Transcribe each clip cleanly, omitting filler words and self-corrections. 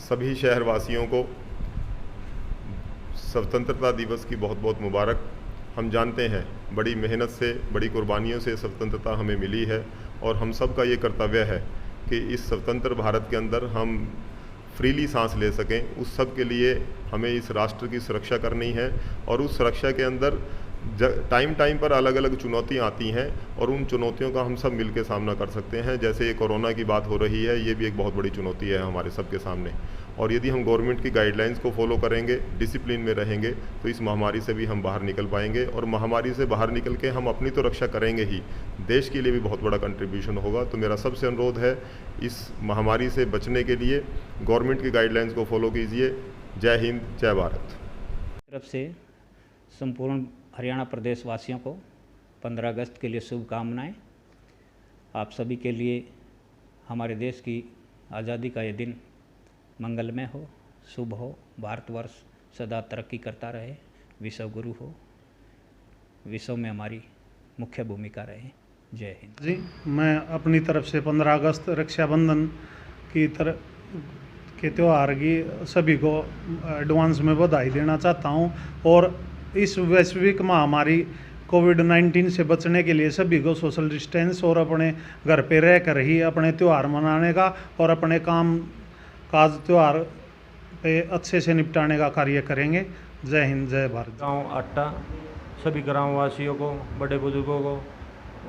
सभी शहरवासियों को स्वतंत्रता दिवस की बहुत बहुत मुबारक। हम जानते हैं बड़ी मेहनत से, बड़ी कुर्बानियों से स्वतंत्रता हमें मिली है और हम सब का ये कर्तव्य है कि इस स्वतंत्र भारत के अंदर हम फ्रीली सांस ले सकें। उस सब के लिए हमें इस राष्ट्र की सुरक्षा करनी है और उस सुरक्षा के अंदर टाइम टाइम पर अलग अलग चुनौतियाँ आती हैं और उन चुनौतियों का हम सब मिलकर सामना कर सकते हैं। जैसे ये कोरोना की बात हो रही है, ये भी एक बहुत बड़ी चुनौती है हमारे सबके सामने, और यदि हम गवर्नमेंट की गाइडलाइंस को फॉलो करेंगे, डिसिप्लिन में रहेंगे, तो इस महामारी से भी हम बाहर निकल पाएंगे। और महामारी से बाहर निकल के हम अपनी तो रक्षा करेंगे ही, देश के लिए भी बहुत बड़ा कंट्रीब्यूशन होगा। तो मेरा सबसे अनुरोध है, इस महामारी से बचने के लिए गवर्नमेंट की गाइडलाइंस को फॉलो कीजिए। जय हिंद, जय भारत। तरफ से संपूर्ण हरियाणा प्रदेश वासियों को 15 अगस्त के लिए शुभकामनाएं। आप सभी के लिए हमारे देश की आज़ादी का ये दिन मंगलमय हो, शुभ हो, भारतवर्ष सदा तरक्की करता रहे, विश्व गुरु हो, विश्व में हमारी मुख्य भूमिका रहे। जय हिंद जी। मैं अपनी तरफ से 15 अगस्त रक्षाबंधन की तरफ के त्यौहार की सभी को एडवांस में बधाई देना चाहता हूं और इस वैश्विक महामारी कोविड-19 से बचने के लिए सभी को सोशल डिस्टेंस और अपने घर पे रह कर ही अपने त्यौहार मनाने का और अपने काम काज त्यौहार पे अच्छे से निपटाने का कार्य करेंगे। जय हिंद, जय भारत। गाँव अट्टा सभी ग्रामवासियों को, बड़े बुजुर्गों को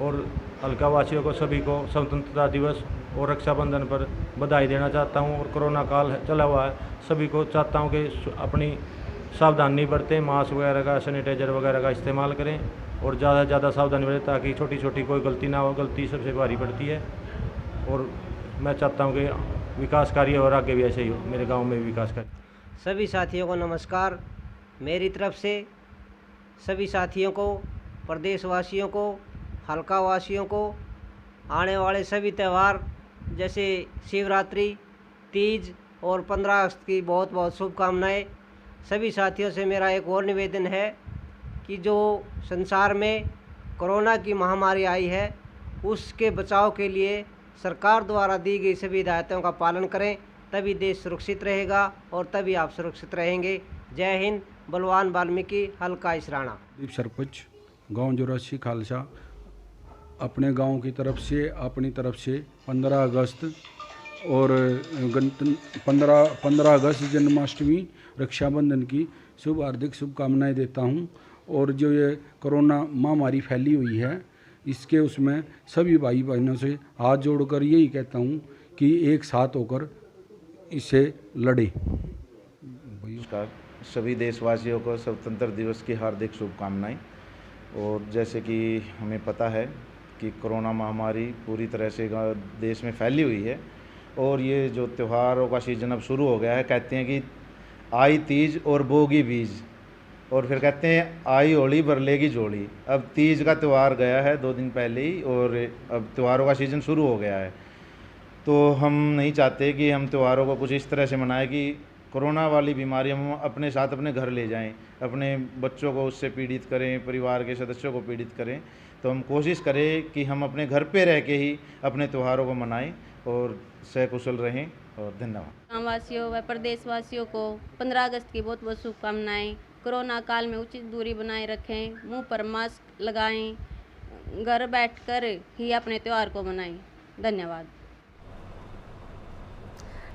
और हल्का वासियों को, सभी को स्वतंत्रता दिवस और रक्षाबंधन पर बधाई देना चाहता हूं। और कोरोना काल चला हुआ है, सभी को चाहता हूं कि अपनी सावधानी बरतें, मास्क वगैरह का, सैनिटाइजर वगैरह का इस्तेमाल करें और ज़्यादा से ज़्यादा सावधानी बरतें ताकि छोटी छोटी कोई गलती ना हो। गलती सबसे भारी पड़ती है और मैं चाहता हूं कि विकास कार्य और आगे भी ऐसे ही हो, मेरे गाँव में भी विकास कार्य। सभी साथियों को नमस्कार। मेरी तरफ से सभी साथियों को, प्रदेशवासियों को, हल्का वासियों को आने वाले सभी त्यौहार जैसे शिवरात्रि, तीज और 15 अगस्त की बहुत बहुत शुभकामनाएं। सभी साथियों से मेरा एक और निवेदन है कि जो संसार में कोरोना की महामारी आई है, उसके बचाव के लिए सरकार द्वारा दी गई सभी हिदायतों का पालन करें, तभी देश सुरक्षित रहेगा और तभी आप सुरक्षित रहेंगे। जय हिंद। बलवान वाल्मीकि, हल्का इसराना। दीप सरपंच गांव जोरासी खालसा अपने गांव की तरफ से, अपनी तरफ से 15 अगस्त और 15 अगस्त जन्माष्टमी, रक्षाबंधन की शुभ हार्दिक शुभकामनाएं देता हूं। और जो ये कोरोना महामारी फैली हुई है, इसके उसमें सभी भाई बहनों से हाथ जोड़कर यही कहता हूं कि एक साथ होकर इसे लड़े। नमस्कार सभी देशवासियों को स्वतंत्र दिवस की हार्दिक शुभकामनाएं। और जैसे कि हमें पता है कि कोरोना महामारी पूरी तरह से देश में फैली हुई है और ये जो त्योहारों का सीजन अब शुरू हो गया है, कहते हैं कि आई तीज और बोगी बीज, और फिर कहते हैं आई होली बरलेगी जोड़ी। अब तीज का त्यौहार गया है 2 दिन पहले ही और अब त्योहारों का सीज़न शुरू हो गया है। तो हम नहीं चाहते कि हम त्योहारों को कुछ इस तरह से मनाएं कि कोरोना वाली बीमारी हम अपने साथ अपने घर ले जाएं, अपने बच्चों को उससे पीड़ित करें, परिवार के सदस्यों को पीड़ित करें। तो हम कोशिश करें कि हम अपने घर पे रह के ही अपने त्योहारों को मनाएं और सकुशल रहें। और धन्यवाद। गाँववासियों व प्रदेशवासियों को 15 अगस्त की बहुत बहुत शुभकामनाएं। कोरोना काल में उचित दूरी बनाए रखें, मुंह पर मास्क लगाएं, घर बैठकर ही अपने त्यौहार को मनाएं। धन्यवाद।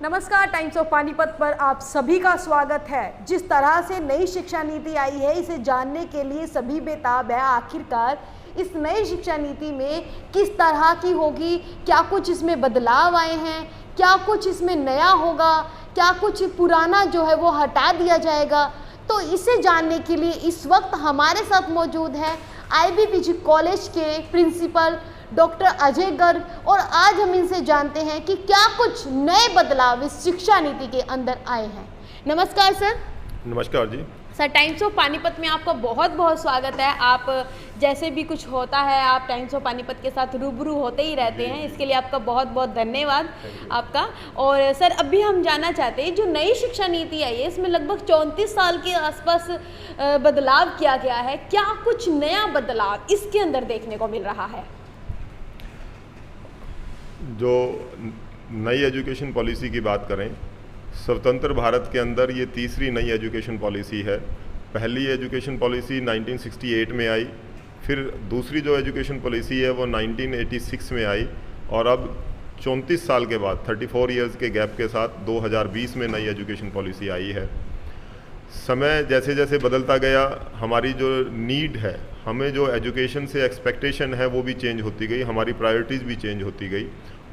नमस्कार, टाइम्स ऑफ पानीपत पर आप सभी का स्वागत है। जिस तरह से नई शिक्षा नीति आई है, इसे जानने के लिए सभी बेताब है आखिरकार इस नई शिक्षा नीति में किस तरह की होगी, क्या कुछ इसमें बदलाव आए हैं, क्या कुछ इसमें नया होगा, क्या कुछ पुराना जो है वो हटा दिया जाएगा। तो इसे जानने के लिए इस वक्त हमारे साथ मौजूद है IBPG कॉलेज के प्रिंसिपल डॉक्टर अजय गर्ग, और आज हम इनसे जानते हैं कि क्या कुछ नए बदलाव इस शिक्षा नीति के अंदर आए हैं। नमस्कार सर। नमस्कार जी। सर, टाइम्स ऑफ पानीपत में आपका बहुत बहुत स्वागत है। आप जैसे भी कुछ होता है, आप टाइम्स ऑफ पानीपत के साथ रूबरू होते ही रहते हैं, इसके लिए आपका बहुत बहुत धन्यवाद आपका। और सर, अभी हम जानना चाहते हैं, जो नई शिक्षा नीति आई है, इसमें लगभग 34 साल के आसपास बदलाव किया गया है। क्या कुछ नया बदलाव इसके अंदर देखने को मिल रहा है? जो नई एजुकेशन पॉलिसी की बात करें स्वतंत्र भारत के अंदर ये तीसरी नई एजुकेशन पॉलिसी है। पहली एजुकेशन पॉलिसी 1968 में आई, फिर दूसरी जो एजुकेशन पॉलिसी है वो 1986 में आई, और अब 34 साल के बाद 34 इयर्स के गैप के साथ 2020 में नई एजुकेशन पॉलिसी आई है। समय जैसे जैसे बदलता गया, हमारी जो नीड है, हमें जो एजुकेशन से एक्सपेक्टेशन है वो भी चेंज होती गई, हमारी प्रायोरिटीज़ भी चेंज होती गई।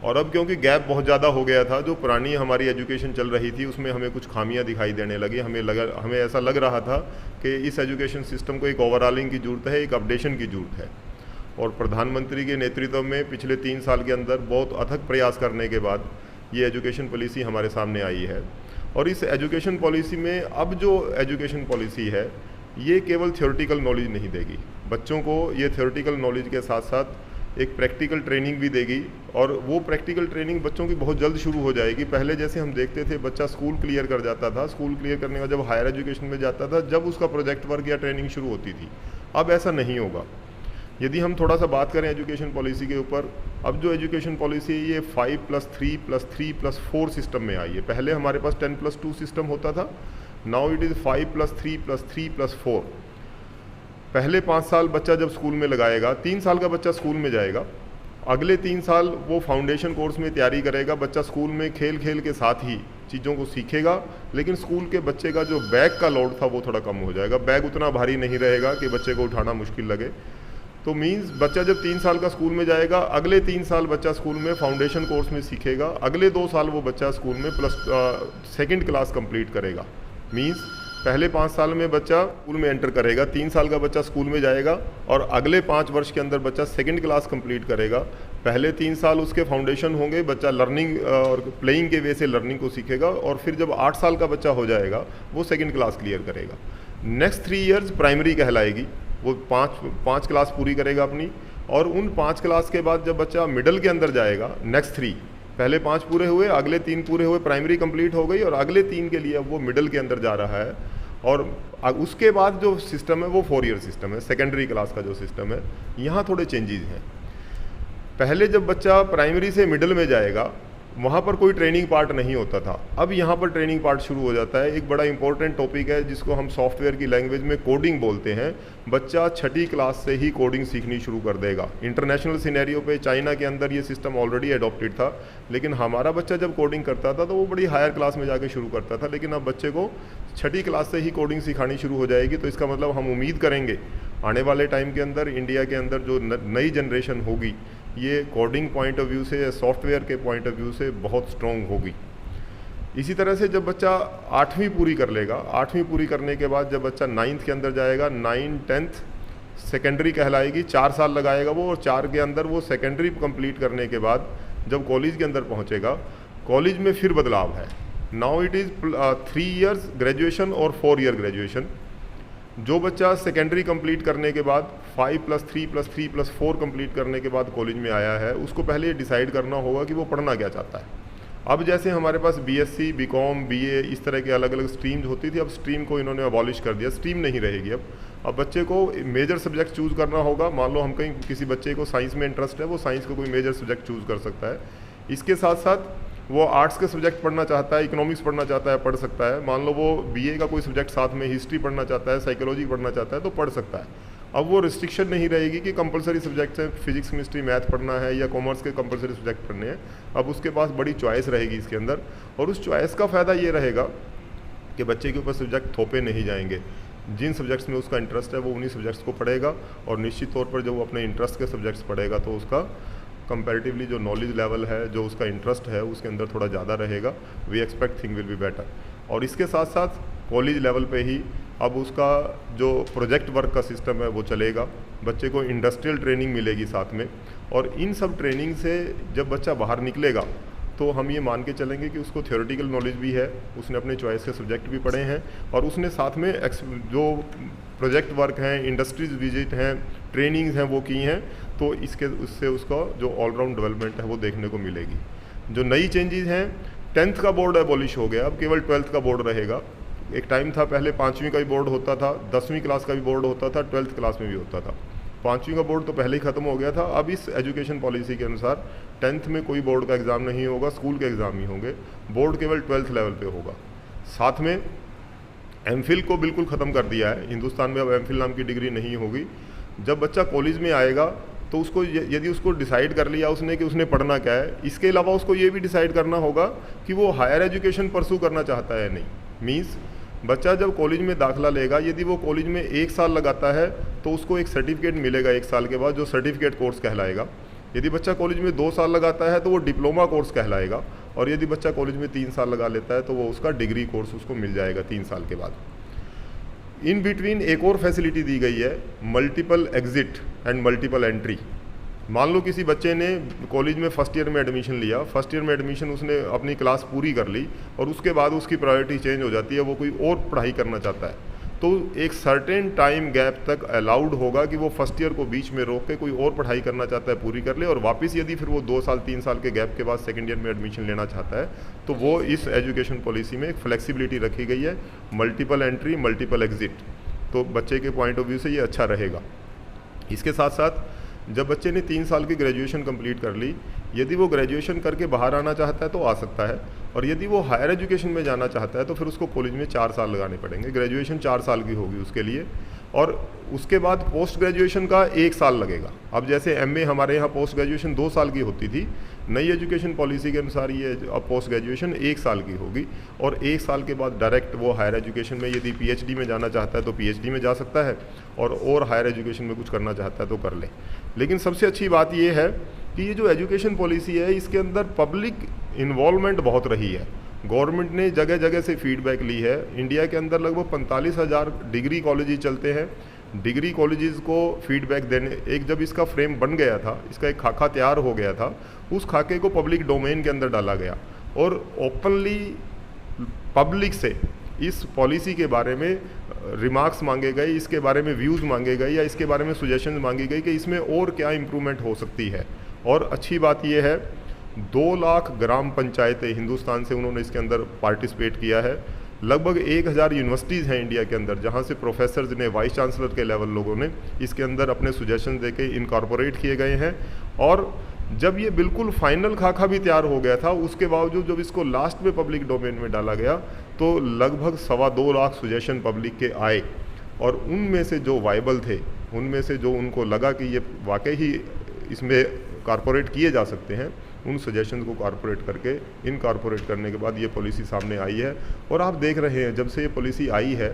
और अब क्योंकि गैप बहुत ज़्यादा हो गया था, जो पुरानी हमारी एजुकेशन चल रही थी उसमें हमें कुछ खामियां दिखाई देने लगी। हमें ऐसा लग रहा था कि इस एजुकेशन सिस्टम को एक ओवरऑलिंग की ज़रूरत है, एक अपडेशन की ज़रूरत है। और प्रधानमंत्री के नेतृत्व में पिछले 3 साल के अंदर बहुत अथक प्रयास करने के बाद ये एजुकेशन पॉलिसी हमारे सामने आई है। और इस एजुकेशन पॉलिसी में अब जो एजुकेशन पॉलिसी है ये केवल थ्योरेटिकल नॉलेज नहीं देगी बच्चों को, ये थ्योरेटिकल नॉलेज के साथ साथ एक प्रैक्टिकल ट्रेनिंग भी देगी। और वो प्रैक्टिकल ट्रेनिंग बच्चों की बहुत जल्द शुरू हो जाएगी। पहले जैसे हम देखते थे बच्चा स्कूल क्लियर कर जाता था, स्कूल क्लियर करने के बाद जब हायर एजुकेशन में जाता था जब उसका प्रोजेक्ट वर्क या ट्रेनिंग शुरू होती थी। अब ऐसा नहीं होगा। यदि हम थोड़ा सा बात करें एजुकेशन पॉलिसी के ऊपर, अब जो एजुकेशन पॉलिसी है ये 5+3+3+4 सिस्टम में आई है। पहले हमारे पास 10+2 सिस्टम होता था, नाउ इट इज़ 5+3+3+4। पहले 5 साल बच्चा जब स्कूल में लगाएगा, 3 साल का बच्चा स्कूल में जाएगा, अगले 3 साल वो फाउंडेशन कोर्स में तैयारी करेगा। बच्चा स्कूल में खेल खेल के साथ ही चीज़ों को सीखेगा, लेकिन स्कूल के बच्चे का जो बैग का लोड था वो थोड़ा कम हो जाएगा। बैग उतना भारी नहीं रहेगा कि बच्चे को उठाना मुश्किल लगे। तो मीन्स बच्चा जब 3 साल का स्कूल में जाएगा, अगले 3 साल बच्चा स्कूल में फाउंडेशन कोर्स में सीखेगा, अगले 2 साल वो बच्चा स्कूल में सेकंड क्लास कंप्लीट करेगा। मीन्स पहले 5 साल में बच्चा स्कूल में एंटर करेगा, 3 साल का बच्चा स्कूल में जाएगा और अगले 5 वर्ष के अंदर बच्चा सेकंड क्लास कंप्लीट करेगा। पहले 3 साल उसके फाउंडेशन होंगे, बच्चा लर्निंग और प्लेइंग के वे से लर्निंग को सीखेगा, और फिर जब 8 साल का बच्चा हो जाएगा वो सेकंड क्लास क्लियर करेगा। नेक्स्ट 3 इयर्स प्राइमरी कहलाएगी, वो 5 क्लास पूरी करेगा अपनी, और उन 5 क्लास के बाद जब बच्चा मिडल के अंदर जाएगा, नेक्स्ट 3, पहले 5 पूरे हुए, अगले 3 पूरे हुए, प्राइमरी कंप्लीट हो गई, और अगले 3 के लिए अब वो मिडल के अंदर जा रहा है। और उसके बाद जो सिस्टम है वो 4 ईयर सिस्टम है, सेकेंडरी क्लास का जो सिस्टम है। यहाँ थोड़े चेंजेस हैं। पहले जब बच्चा प्राइमरी से मिडल में जाएगा वहाँ पर कोई ट्रेनिंग पार्ट नहीं होता था, अब यहाँ पर ट्रेनिंग पार्ट शुरू हो जाता है। एक बड़ा इंपॉर्टेंट टॉपिक है जिसको हम सॉफ्टवेयर की लैंग्वेज में कोडिंग बोलते हैं। बच्चा 6ठी क्लास से ही कोडिंग सीखनी शुरू कर देगा। इंटरनेशनल सिनेरियो पे चाइना के अंदर ये सिस्टम ऑलरेडी अडॉप्टेड था, लेकिन हमारा बच्चा जब कोडिंग करता था तो वो बड़ी हायर क्लास में जाके शुरू करता था, लेकिन अब बच्चे को 6ठी क्लास से ही कोडिंग सिखानी शुरू हो जाएगी। तो इसका मतलब हम उम्मीद करेंगे आने वाले टाइम के अंदर इंडिया के अंदर जो नई जनरेशन होगी ये कोडिंग पॉइंट ऑफ व्यू से, सॉफ्टवेयर के पॉइंट ऑफ व्यू से बहुत स्ट्रॉन्ग होगी। इसी तरह से जब बच्चा 8वीं पूरी कर लेगा, 8वीं पूरी करने के बाद जब बच्चा 9th के अंदर जाएगा, 9, 10th सेकेंडरी कहलाएगी, 4 साल लगाएगा वो, और 4 के अंदर वो सेकेंडरी कंप्लीट करने के बाद जब कॉलेज के अंदर पहुंचेगा, कॉलेज में फिर बदलाव है। Now it is 3 years graduation और 4 ईयर ग्रेजुएशन। जो बच्चा सेकेंडरी कंप्लीट करने के बाद 5+3+3+4 कंप्लीट करने के बाद कॉलेज में आया है, उसको पहले ये डिसाइड करना होगा कि वो पढ़ना क्या चाहता है। अब जैसे हमारे पास BSc, BCom, BA इस तरह के अलग अलग स्ट्रीम्स होती थी, अब स्ट्रीम को इन्होंने अबॉलिश कर दिया, स्ट्रीम नहीं रहेगी। अब बच्चे को मेजर सब्जेक्ट चूज़ करना होगा। मान लो हम कहीं किसी बच्चे को साइंस में इंटरेस्ट है, वो साइंस का कोई मेजर सब्जेक्ट चूज़ कर सकता है। इसके साथ साथ वो आर्ट्स के सब्जेक्ट पढ़ना चाहता है, इकोनॉमिक्स पढ़ना चाहता है, पढ़ सकता है। मान लो वो BA का कोई सब्जेक्ट साथ में हिस्ट्री पढ़ना चाहता है, साइकोलॉजी पढ़ना चाहता है, तो पढ़ सकता है। अब वो रिस्ट्रिक्शन नहीं रहेगी कि कंपलसरी सब्जेक्ट्स हैं, फिजिक्स, केमिस्ट्री, मैथ पढ़ना है या कॉमर्स के कंपलसरी सब्जेक्ट पढ़ने हैं। अब उसके पास बड़ी चॉइस रहेगी इसके अंदर, और उस चॉइस का फ़ायदा ये रहेगा कि बच्चे के ऊपर सब्जेक्ट थोपे नहीं जाएंगे। जिन सब्जेक्ट्स में उसका इंटरेस्ट है वो उन्हीं सब्जेक्ट्स को पढ़ेगा, और निश्चित तौर पर जब वो अपने इंटरेस्ट के सब्जेक्ट्स पढ़ेगा तो उसका कंपैरेटिवली जो नॉलेज लेवल है, जो उसका इंटरेस्ट है, उसके अंदर थोड़ा ज़्यादा रहेगा। We expect thing will be better. और इसके साथ साथ कॉलेज लेवल पे ही अब उसका जो प्रोजेक्ट वर्क का सिस्टम है वो चलेगा। बच्चे को इंडस्ट्रियल ट्रेनिंग मिलेगी साथ में, और इन सब ट्रेनिंग से जब बच्चा बाहर निकलेगा तो हम ये मान के चलेंगे कि उसको थ्योरेटिकल नॉलेज भी है, उसने अपने चॉइस के सब्जेक्ट भी पढ़े हैं, और उसने साथ में जो प्रोजेक्ट वर्क हैं, इंडस्ट्रीज विजिट हैं, ट्रेनिंग्स हैं वो की हैं। तो उससे उसका जो ऑलराउंड डेवलपमेंट है वो देखने को मिलेगी। जो नई चेंजेस हैं, 10th का बोर्ड एबॉलिश हो गया, अब केवल 12th का बोर्ड रहेगा। एक टाइम था पहले 5वीं का भी बोर्ड होता था, 10वीं क्लास का भी बोर्ड होता था, 12th क्लास में भी होता था। 5वीं का बोर्ड तो पहले ही ख़त्म हो गया था। अब इस एजुकेशन पॉलिसी के अनुसार 10th में कोई बोर्ड का एग्ज़ाम नहीं होगा, स्कूल के एग्ज़ाम ही होंगे, बोर्ड केवल 12th लेवल पे होगा। साथ में एमफिल को बिल्कुल ख़त्म कर दिया है, हिंदुस्तान में अब एमफिल नाम की डिग्री नहीं होगी। जब बच्चा कॉलेज में आएगा तो उसको यदि उसको डिसाइड कर लिया उसने कि उसने पढ़ना क्या है, इसके अलावा उसको ये भी डिसाइड करना होगा कि वो हायर एजुकेशन परसू करना चाहता है नहीं। मीन्स बच्चा जब कॉलेज में दाखिला लेगा, यदि वो कॉलेज में 1 साल लगाता है तो उसको एक सर्टिफिकेट मिलेगा 1 साल के बाद, जो सर्टिफिकेट कोर्स कहलाएगा। यदि बच्चा कॉलेज में 2 साल लगाता है तो वो डिप्लोमा कोर्स कहलाएगा, और यदि बच्चा कॉलेज में 3 साल लगा लेता है तो वो उसका डिग्री कोर्स उसको मिल जाएगा 3 साल के बाद। इन बिटवीन एक और फैसिलिटी दी गई है, multiple exit and multiple entry. मान लो किसी बच्चे ने कॉलेज में फर्स्ट ईयर में एडमिशन लिया, फर्स्ट ईयर में एडमिशन उसने अपनी क्लास पूरी कर ली और उसके बाद उसकी प्रायोरिटी चेंज हो जाती है, वो कोई और पढ़ाई करना चाहता है, तो एक सर्टेन टाइम गैप तक अलाउड होगा कि वो फर्स्ट ईयर को बीच में रोक के कोई और पढ़ाई करना चाहता है पूरी कर ले, और वापस यदि फिर वो 2 साल 3 साल के गैप के बाद सेकेंड ईयर में एडमिशन लेना चाहता है तो वो इस एजुकेशन पॉलिसी में एक फ्लेक्सिबिलिटी रखी गई है, मल्टीपल एंट्री मल्टीपल एग्जिट। तो बच्चे के पॉइंट ऑफ व्यू से ये अच्छा रहेगा। इसके साथ साथ जब बच्चे ने 3 साल की ग्रेजुएशन कंप्लीट कर ली, यदि वो ग्रेजुएशन करके बाहर आना चाहता है तो आ सकता है, और यदि वो हायर एजुकेशन में जाना चाहता है तो फिर उसको कॉलेज में 4 साल लगाने पड़ेंगे। ग्रेजुएशन 4 साल की होगी उसके लिए, और उसके बाद पोस्ट ग्रेजुएशन का 1 साल लगेगा। अब जैसे एमए हमारे यहाँ पोस्ट ग्रेजुएशन 2 साल की होती थी, नई एजुकेशन पॉलिसी के अनुसार ये अब पोस्ट ग्रेजुएशन 1 साल की होगी, और 1 साल के बाद डायरेक्ट वो हायर एजुकेशन में यदि पीएचडी में जाना चाहता है तो पीएचडी में जा सकता है, और हायर एजुकेशन में कुछ करना चाहता है तो कर ले। लेकिन सबसे अच्छी बात ये है कि ये जो एजुकेशन पॉलिसी है इसके अंदर पब्लिक इन्वॉल्वमेंट बहुत रही है। गवर्नमेंट ने जगह जगह से फीडबैक ली है। इंडिया के अंदर लगभग 45,000 डिग्री कॉलेजेस चलते हैं। डिग्री कॉलेजेस को फीडबैक देने, एक जब इसका फ्रेम बन गया था, इसका एक खाका तैयार हो गया था, उस खाके को पब्लिक डोमेन के अंदर डाला गया और ओपनली पब्लिक से इस पॉलिसी के बारे में रिमार्क्स मांगे गए, इसके बारे में व्यूज़ मांगे गए या इसके बारे में सजेशन मांगी गई कि इसमें और क्या इम्प्रूवमेंट हो सकती है। और अच्छी बात यह है 2 लाख ग्राम पंचायतें हिंदुस्तान से उन्होंने इसके अंदर पार्टिसिपेट किया है। लगभग 1000 यूनिवर्सिटीज़ हैं इंडिया के अंदर जहां से प्रोफेसर्स ने, वाइस चांसलर के लेवल लोगों ने इसके अंदर अपने सुजेशन देके इनकॉर्पोरेट किए गए हैं। और जब ये बिल्कुल फाइनल खाका भी तैयार हो गया था, उसके बावजूद जब इसको लास्ट में पब्लिक डोमेन में डाला गया तो लगभग 2.25 लाख सुजेशन पब्लिक के आए, और उनमें से जो वाइबल थे, उनमें से जो उनको लगा कि ये वाकई ही इसमें कॉर्पोरेट किए जा सकते हैं, उन सजेशन को कॉर्पोरेट करके इनकॉर्पोरेट करने के बाद ये पॉलिसी सामने आई है। और आप देख रहे हैं जब से ये पॉलिसी आई है,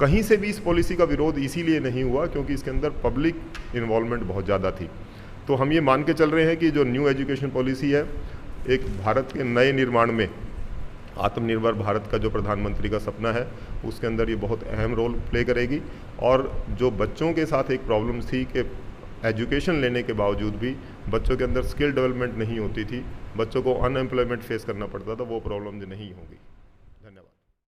कहीं से भी इस पॉलिसी का विरोध इसीलिए नहीं हुआ क्योंकि इसके अंदर पब्लिक इन्वॉल्वमेंट बहुत ज़्यादा थी। तो हम ये मान के चल रहे हैं कि जो न्यू एजुकेशन पॉलिसी है, एक भारत के नए निर्माण में आत्मनिर्भर भारत का जो प्रधानमंत्री का सपना है, उसके अंदर ये बहुत अहम रोल प्ले करेगी। और जो बच्चों के साथ एक प्रॉब्लम थी कि एजुकेशन लेने के बावजूद भी बच्चों के अंदर स्किल डेवलपमेंट नहीं होती थी, बच्चों को अनएम्प्लॉयमेंट फेस करना पड़ता था, वो प्रॉब्लम नहीं होगी।